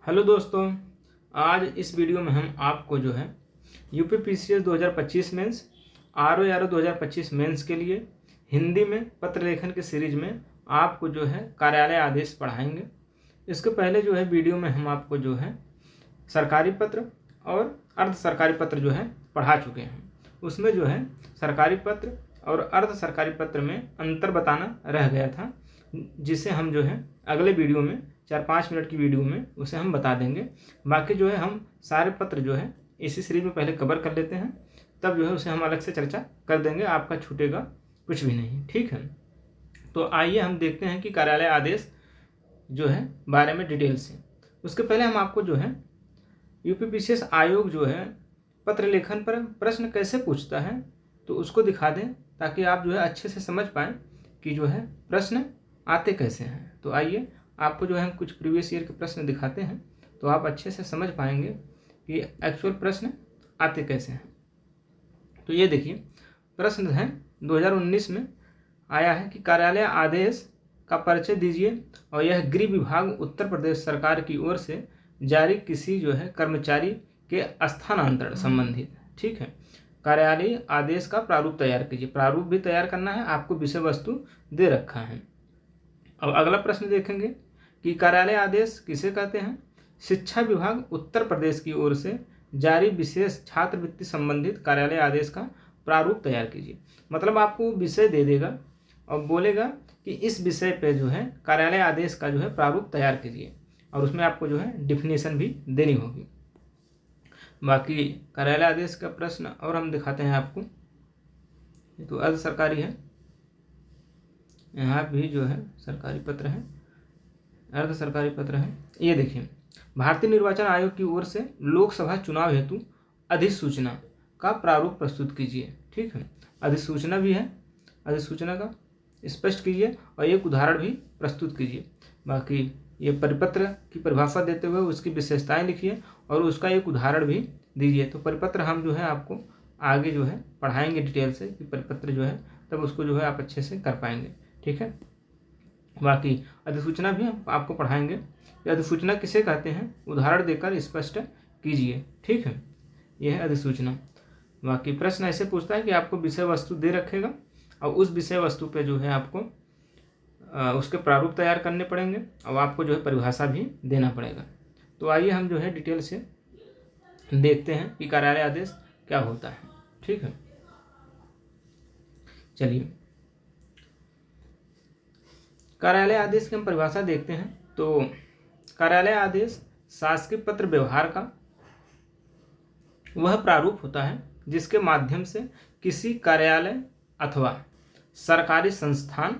Hello दोस्तों, आज इस वीडियो में हम आपको जो है UP PCS 2025 mains or 2025 mains के लिए हिंदी में पत्र लेखन के सीरीज में आपको जो है कार्यालय आदेश पढ़ाएंगे। इसके पहले जो है वीडियो में हम आपको जो है सरकारी पत्र और अर्ध सरकारी पत्र जो है पढ़ा चुके हैं। उसमें जो है सरकारी पत्र और अर्ध सरकारी पत्र में अंतर बताना रह गया था, जिसे हम जो है अगले वीडियो में 4-5 मिनट की वीडियो में उसे हम बता देंगे। बाकी जो है हम सारे पत्र जो है इसी सीरीज में पहले कवर कर लेते हैं, तब जो है उसे हम अलग से चर्चा कर देंगे। आपका छूटेगा कुछ भी नहीं, ठीक है। तो आइए हम देखते हैं कि कार्यालय आदेश जो है बारे में डिटेल से। उसके पहले हम आपको जो है यूपी पीसीएस आयोग जो है पत्र लेखन पर प्रश्न कैसे पूछता है तो उसको दिखा दें, ताकि आप जो है अच्छे से समझ पाएँ कि जो है प्रश्न आते कैसे हैं। तो आइए आपको जो है हम कुछ प्रीवियस ईयर के प्रश्न दिखाते हैं, तो आप अच्छे से समझ पाएंगे कि एक्चुअल प्रश्न आते कैसे हैं। तो ये देखिए, प्रश्न है 2019 में आया है कि कार्यालय आदेश का परिचय दीजिए, और यह गृह विभाग उत्तर प्रदेश सरकार की ओर से जारी किसी जो है कर्मचारी के स्थानांतरण संबंधित, ठीक है, कार्यालय आदेश का प्रारूप तैयार कीजिए। प्रारूप भी तैयार करना है, आपको विषय वस्तु दे रखा है। अब अगला प्रश्न देखेंगे कि कार्यालय आदेश किसे कहते हैं। शिक्षा विभाग उत्तर प्रदेश की ओर से जारी विशेष छात्रवृत्ति संबंधित कार्यालय आदेश का प्रारूप तैयार कीजिए। मतलब आपको विषय दे देगा और बोलेगा कि इस विषय पे जो है कार्यालय आदेश का जो है प्रारूप तैयार कीजिए, और उसमें आपको जो है डिफिनेशन भी देनी होगी। बाकी कार्यालय आदेश का प्रश्न और हम दिखाते हैं आपको। तो अर्ध सरकारी है, यहाँ भी जो है सरकारी पत्र है, अर्ध सरकारी पत्र है। ये देखिए, भारतीय निर्वाचन आयोग की ओर से लोकसभा चुनाव हेतु अधिसूचना का प्रारूप प्रस्तुत कीजिए, ठीक है। अधिसूचना भी है, अधिसूचना का स्पष्ट कीजिए और एक उदाहरण भी प्रस्तुत कीजिए। बाकी ये परिपत्र की परिभाषा देते हुए उसकी विशेषताएं लिखिए और उसका एक उदाहरण भी दीजिए। तो परिपत्र हम जो है आपको आगे जो है पढ़ाएंगे डिटेल से कि परिपत्र जो है, तब उसको जो है आप अच्छे से कर पाएंगे, ठीक है। बाकी अधिसूचना भी हम आपको पढ़ाएंगे। अधिसूचना किसे कहते हैं, उदाहरण देकर स्पष्ट कीजिए, ठीक है। यह है अधिसूचना। बाकी प्रश्न ऐसे पूछता है कि आपको विषय वस्तु दे रखेगा और उस विषय वस्तु पे जो है आपको उसके प्रारूप तैयार करने पड़ेंगे और आपको जो है परिभाषा भी देना पड़ेगा। तो आइए हम जो है डिटेल से देखते हैं कि कार्यालय आदेश क्या होता है, ठीक है। चलिए, कार्यालय आदेश की हम परिभाषा देखते हैं। तो कार्यालय आदेश शासकीय पत्र व्यवहार का वह प्रारूप होता है जिसके माध्यम से किसी कार्यालय अथवा सरकारी संस्थान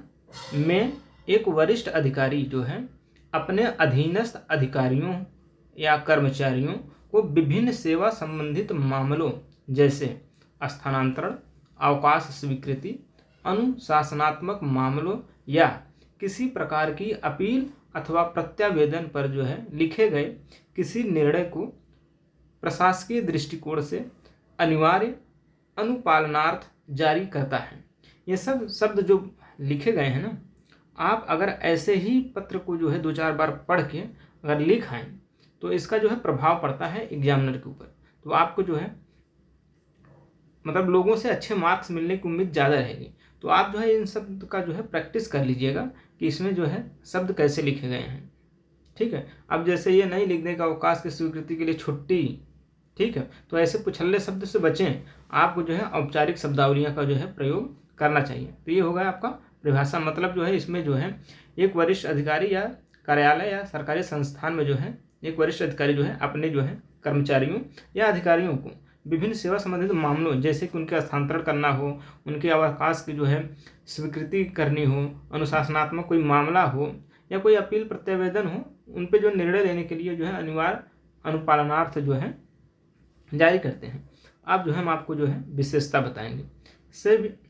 में एक वरिष्ठ अधिकारी जो है अपने अधीनस्थ अधिकारियों या कर्मचारियों को विभिन्न सेवा संबंधित मामलों जैसे स्थानांतरण, अवकाश स्वीकृति, अनुशासनात्मक मामलों या किसी प्रकार की अपील अथवा प्रत्यावेदन पर जो है लिखे गए किसी निर्णय को प्रशासकीय दृष्टिकोण से अनिवार्य अनुपालनार्थ जारी करता है। ये सब शब्द जो लिखे गए हैं ना, आप अगर ऐसे ही पत्र को जो है 2-4 बार पढ़ के अगर लिख आएँ तो इसका जो है प्रभाव पड़ता है एग्जामिनर के ऊपर। तो आपको जो है मतलब लोगों से अच्छे मार्क्स मिलने की उम्मीद ज़्यादा रहेगी। तो आप जो है इन शब्द का जो है प्रैक्टिस कर लीजिएगा कि इसमें जो है शब्द कैसे लिखे गए हैं, ठीक है। अब जैसे ये नहीं लिख देगा अवकाश की स्वीकृति के लिए छुट्टी, ठीक है। तो ऐसे पुछल्ले शब्द से बचें, आपको जो है औपचारिक शब्दावलियाँ का जो है प्रयोग करना चाहिए। तो ये होगा आपका परिभाषा। मतलब जो है इसमें जो है एक वरिष्ठ अधिकारी या कार्यालय या सरकारी संस्थान में जो है एक वरिष्ठ अधिकारी जो है अपने जो है कर्मचारियों या अधिकारियों को विभिन्न सेवा संबंधित मामलों जैसे कि उनके स्थानांतरण करना हो, उनके अवकाश की जो है स्वीकृति करनी हो, अनुशासनात्मक कोई मामला हो या कोई अपील प्रत्यावेदन हो, उन पे जो निर्णय लेने के लिए जो है अनिवार्य अनुपालनार्थ जो है जारी करते हैं। आप जो है हम आपको जो है विशेषता बताएंगे।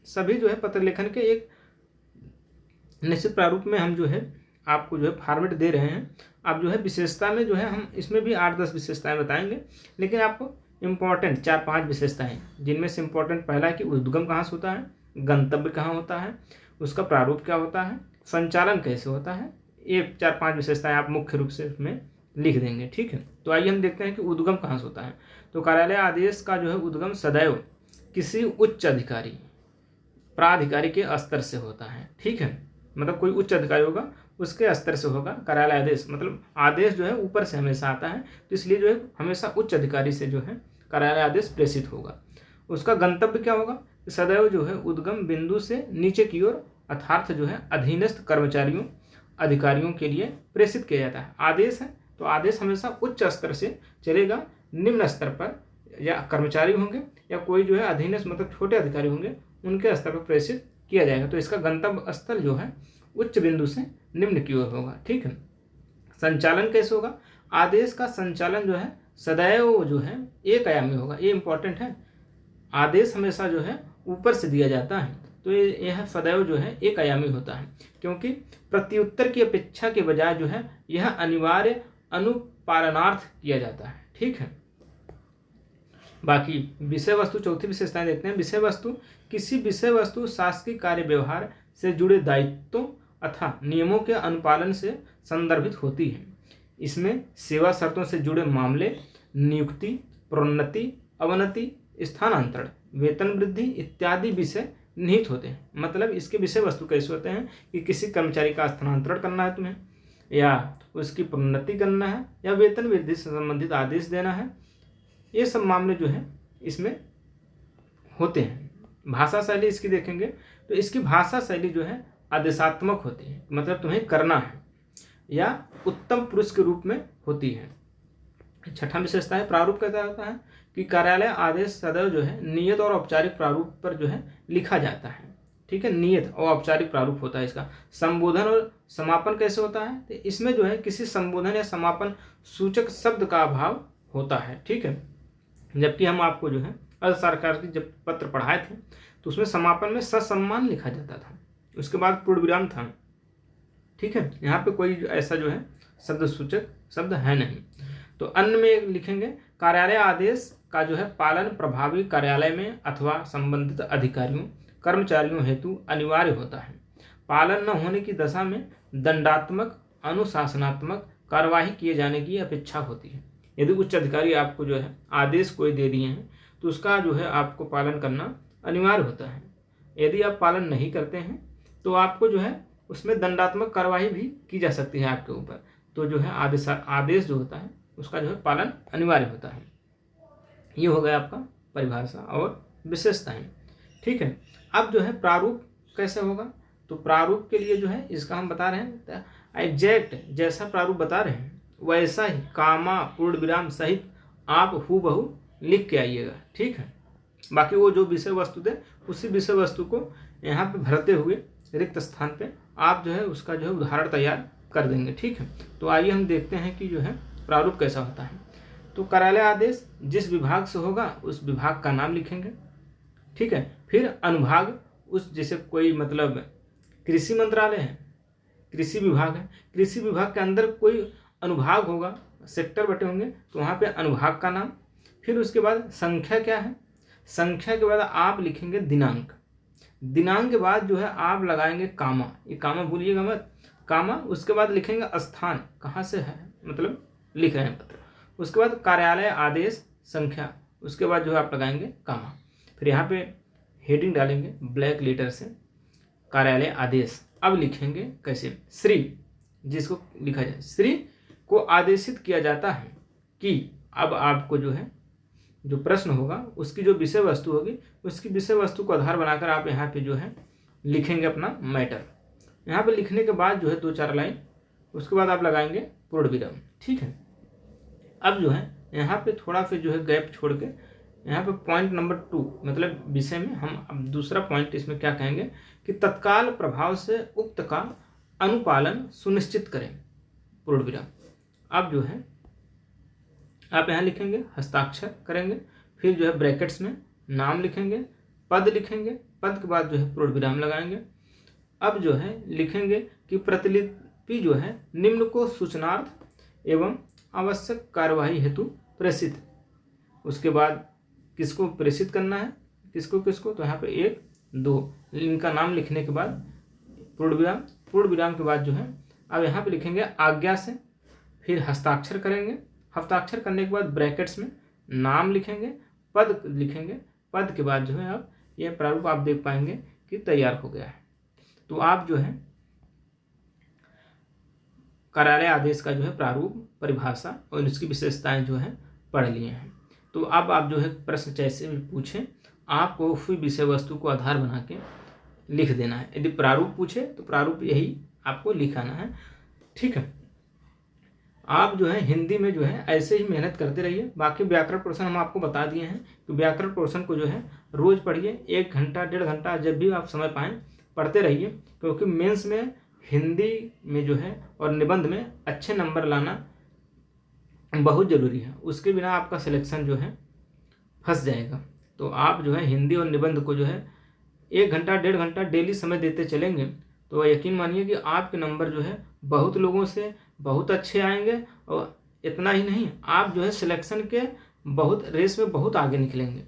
सभी जो है पत्र लेखन के एक निश्चित प्रारूप में हम जो है आपको जो है फॉर्मेट दे रहे हैं। आप जो है विशेषता में जो है हम इसमें भी 8-10 विशेषताएं बताएंगे, लेकिन आपको इम्पॉर्टेंट 4-5 विशेषताएं, जिनमें से इम्पॉर्टेंट पहला है कि उद्गम कहाँ से होता है, गंतव्य कहाँ होता है, उसका प्रारूप क्या होता है, संचालन कैसे होता है। ये 4-5 विशेषताएं आप मुख्य रूप से उसमें लिख देंगे। ठीक है, तो आइए हम देखते हैं कि उद्गम कहाँ से होता है। तो कार्यालय आदेश का जो है उद्गम सदैव किसी उच्च अधिकारी प्राधिकारी के स्तर से होता है। ठीक है, मतलब कोई उच्च अधिकारी होगा उसके स्तर से होगा कार्यालय आदेश, मतलब आदेश जो है ऊपर से हमेशा आता है, तो इसलिए जो है हमेशा उच्च अधिकारी से जो है कार्यालय आदेश प्रेषित होगा। उसका गंतव्य क्या होगा, सदैव जो है उद्गम बिंदु से नीचे की ओर अर्थात जो है अधीनस्थ कर्मचारियों अधिकारियों के लिए प्रेषित किया जाता है। आदेश है तो आदेश हमेशा उच्च स्तर से चलेगा, निम्न स्तर पर या कर्मचारी होंगे या कोई जो है अधीनस्थ मतलब छोटे अधिकारी होंगे उनके स्तर पर प्रेषित किया जाएगा। तो इसका गंतव्य स्थल जो है उच्च बिंदु से निम्न की ओर होगा। ठीक है, संचालन कैसे होगा, आदेश का संचालन जो है सदैव जो है एक आयामी होगा। ये इंपॉर्टेंट है, आदेश हमेशा जो है ऊपर से दिया जाता है, तो यह सदैव जो है एक आयामी होता है, क्योंकि प्रत्युत्तर की अपेक्षा के बजाय जो है यह अनिवार्य अनुपालनार्थ किया जाता है। ठीक है, बाकी विषय वस्तु, चौथी विशेषताएं देखते हैं। विषय वस्तु किसी विषय वस्तु शासकीय कार्य व्यवहार से जुड़े दायित्वों अथवा नियमों के अनुपालन से संदर्भित होती है। इसमें सेवा शर्तों से जुड़े मामले, नियुक्ति, प्रोन्नति, अवनति, स्थानांतरण, वेतन वृद्धि इत्यादि विषय निहित होते हैं। मतलब इसके विषय वस्तु कैसे होते हैं कि किसी कर्मचारी का स्थानांतरण करना है तुम्हें, या उसकी प्रोन्नति करना है, या वेतन वृद्धि से संबंधित आदेश देना है, ये सब मामले जो है इसमें होते हैं। भाषा शैली इसकी देखेंगे तो इसकी भाषा शैली जो है आदेशात्मक होती है, मतलब तुम्हें करना है, या उत्तम पुरुष के रूप में होती है। छठा विशेषता है प्रारूप कैसा होता है कि कार्यालय आदेश सदैव जो है नियत और औपचारिक प्रारूप पर जो है लिखा जाता है। ठीक है, नियत और औपचारिक प्रारूप होता है इसका। संबोधन और समापन कैसे होता है, तो इसमें जो है किसी संबोधन या समापन सूचक शब्द का अभाव होता है। ठीक है, जबकि हम आपको जो है अर्ध सरकार की जब पत्र पढ़ाए थे तो उसमें समापन में ससम्मान लिखा जाता था, उसके बाद पूर्ण विराम था। ठीक है, यहाँ पे कोई ऐसा जो है शब्द सूचक शब्द है नहीं। तो अन्य में लिखेंगे कार्यालय आदेश का जो है पालन प्रभावी कार्यालय में अथवा संबंधित अधिकारियों कर्मचारियों हेतु अनिवार्य होता है। पालन न होने की दशा में दंडात्मक अनुशासनात्मक कार्यवाही किए जाने की अपेक्षा होती है। यदि उच्च अधिकारी आपको जो है आदेश कोई दे दिए हैं तो उसका जो है आपको पालन करना अनिवार्य होता है। यदि आप पालन नहीं करते हैं तो आपको जो है उसमें दंडात्मक कार्यवाही भी की जा सकती है आपके ऊपर। तो जो है आदेश जो होता है उसका जो है पालन अनिवार्य होता है। ये हो गया आपका परिभाषा और विशेषताएं। ठीक है, अब जो है प्रारूप कैसे होगा, तो प्रारूप के लिए जो है इसका हम बता रहे हैं एग्जैक्ट जैसा प्रारूप बता रहे हैं वैसा ही कामा पूर्ण विराम सहित आप हूबहू लिख के आइएगा। ठीक है, बाकी वो जो विषय वस्तु थे उसी विषय वस्तु को यहाँ पे भरते हुए रिक्त स्थान पे आप जो है उसका जो है उदाहरण तैयार कर देंगे। ठीक है, तो आइए हम देखते हैं कि जो है प्रारूप कैसा होता है। तो कार्यालय आदेश जिस विभाग से होगा उस विभाग का नाम लिखेंगे। ठीक है, फिर अनुभाग, उस जैसे कोई मतलब कृषि मंत्रालय है, कृषि विभाग है, कृषि विभाग के अंदर कोई अनुभाग होगा, सेक्टर बटे होंगे, तो वहाँ पे अनुभाग का नाम। फिर उसके बाद संख्या क्या है, संख्या के बाद आप लिखेंगे दिनांक, दिनांक के बाद जो है आप लगाएंगे कामा, ये कामा भूलिएगा मत, कामा। उसके बाद लिखेंगे स्थान कहाँ से है, मतलब लिख रहे हैं पत्र। उसके बाद कार्यालय आदेश संख्या, उसके बाद जो है आप लगाएंगे कामा। फिर यहाँ पे हेडिंग डालेंगे ब्लैक लेटर से कार्यालय आदेश। अब लिखेंगे कैसे, श्री, जिसको लिखा जाए श्री को आदेशित किया जाता है कि, अब आपको जो है जो प्रश्न होगा उसकी जो विषय वस्तु होगी उसकी विषय वस्तु को आधार बनाकर आप यहाँ पे जो है लिखेंगे अपना मैटर। यहाँ पे लिखने के बाद जो है 2-4 लाइन, उसके बाद आप लगाएंगे पूर्ण विराम। ठीक है, अब जो है यहाँ पे थोड़ा फिर जो है गैप छोड़ के यहाँ पे पॉइंट नंबर 2 मतलब विषय में हम अब दूसरा पॉइंट इसमें क्या कहेंगे कि तत्काल प्रभाव से उक्त का अनुपालन सुनिश्चित करें, पूर्ण विराम। अब जो है आप यहाँ लिखेंगे हस्ताक्षर करेंगे, फिर जो है ब्रैकेट्स में नाम लिखेंगे, पद लिखेंगे, पद के बाद जो है पूर्ण विराम लगाएंगे। अब जो है लिखेंगे कि प्रतिलिपि जो है निम्न को सूचनार्थ एवं आवश्यक कार्यवाही हेतु प्रेषित। उसके बाद किसको प्रेषित करना है, किसको किसको, तो यहाँ पे 1-2 इनका नाम लिखने के बाद पूर्ण विराम, पूर्ण विराम के बाद जो है अब यहाँ पे लिखेंगे आज्ञा से, फिर हस्ताक्षर करेंगे। हस्ताक्षर करने के बाद ब्रैकेट्स में नाम लिखेंगे, पद लिखेंगे। पद के बाद जो है आप ये प्रारूप आप देख पाएंगे कि तैयार हो गया है। तो आप जो है कार्यालय आदेश का जो है प्रारूप, परिभाषा और इसकी विशेषताएं जो है पढ़ लिए हैं। तो अब आप जो है प्रश्न जैसे भी पूछें, आपको उसी विषय वस्तु को आधार बना के लिख देना है। यदि प्रारूप पूछे तो प्रारूप यही आपको लिखाना है, ठीक है। आप जो है हिंदी में जो है ऐसे ही मेहनत करते रहिए। बाकी व्याकरण पोर्शन हम आपको बता दिए हैं, तो व्याकरण पोर्शन को जो है रोज पढ़िए, 1 घंटा 1.5 घंटा जब भी आप समय पाएँ पढ़ते रहिए, क्योंकि मेंस में हिंदी में जो है और निबंध में अच्छे नंबर लाना बहुत ज़रूरी है। उसके बिना आपका सिलेक्शन जो है फंस जाएगा। तो आप जो है हिंदी और निबंध को जो है 1 घंटा 1.5 घंटा डेली समय देते चलेंगे तो यकीन मानिए कि आपके नंबर जो है बहुत लोगों से बहुत अच्छे आएंगे। और इतना ही नहीं, आप जो है सिलेक्शन के बहुत रेस में बहुत आगे निकलेंगे।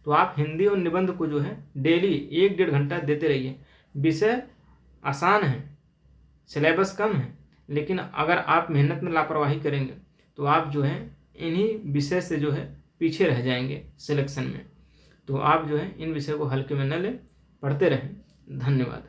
तो आप हिंदी और निबंध को जो है डेली 1-1.5 घंटा देते रहिए। विषय आसान है, सिलेबस कम है, लेकिन अगर आप मेहनत में लापरवाही करेंगे तो आप जो है इन्हीं विषय से जो है पीछे रह जाएंगे सिलेक्शन में। तो आप जो है इन विषय को हल्के में न लें, पढ़ते रहें। धन्यवाद।